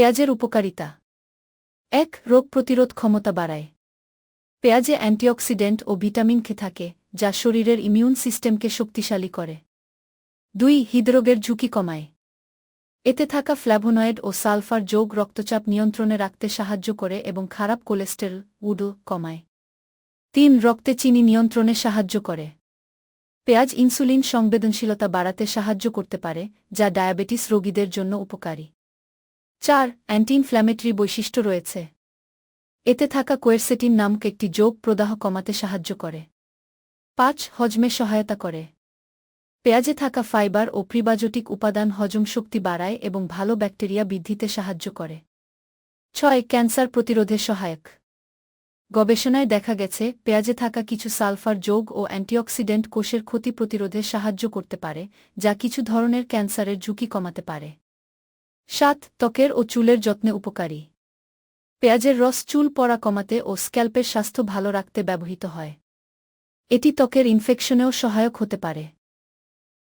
পেঁয়াজের উপকারিতা। ১. রোগ প্রতিরোধ ক্ষমতা বাড়ায়। পেঁয়াজে অ্যান্টিঅক্সিডেন্ট ও ভিটামিন কে থাকে, যা শরীরের ইমিউন সিস্টেমকে শক্তিশালী করে। ২. হৃদরোগের ঝুঁকি কমায়। এতে থাকা ফ্ল্যাভোনয়েড ও সালফার যোগ রক্তচাপ নিয়ন্ত্রণে রাখতে সাহায্য করে এবং খারাপ কোলেস্টেরল কমায়। ৩. রক্তে চিনি নিয়ন্ত্রণে সাহায্য করে। পেঁয়াজ ইনসুলিন সংবেদনশীলতা বাড়াতে সাহায্য করতে পারে, যা ডায়াবেটিস রোগীদের জন্য উপকারী। ৪. অ্যান্টি ইনফ্ল্যামেটরি বৈশিষ্ট্য রয়েছে। এতে থাকা কোয়েরসেটিন নামক একটি যোগ প্রদাহ কমাতে সাহায্য করে। ৫. হজমে সহায়তা করে। পেঁয়াজে থাকা ফাইবার ও প্রিবায়োটিক উপাদান হজম শক্তি বাড়ায় এবং ভালো ব্যাকটেরিয়া বৃদ্ধিতে সাহায্য করে। ৬. ক্যান্সার প্রতিরোধে সহায়ক। গবেষণায় দেখা গেছে পেঁয়াজে থাকা কিছু সালফার যোগ ও অ্যান্টিঅক্সিডেন্ট কোষের ক্ষতি প্রতিরোধে সাহায্য করতে পারে, যা কিছু ধরনের ক্যান্সারের ঝুঁকি কমাতে পারে। ৭. ত্বকের ও চুলের যত্নে উপকারী। পেঁয়াজের রস চুল পড়া কমাতে ও স্ক্যাল্পের স্বাস্থ্য ভালো রাখতে ব্যবহৃত হয়। এটি ত্বকের ইনফেকশনেও সহায়ক হতে পারে।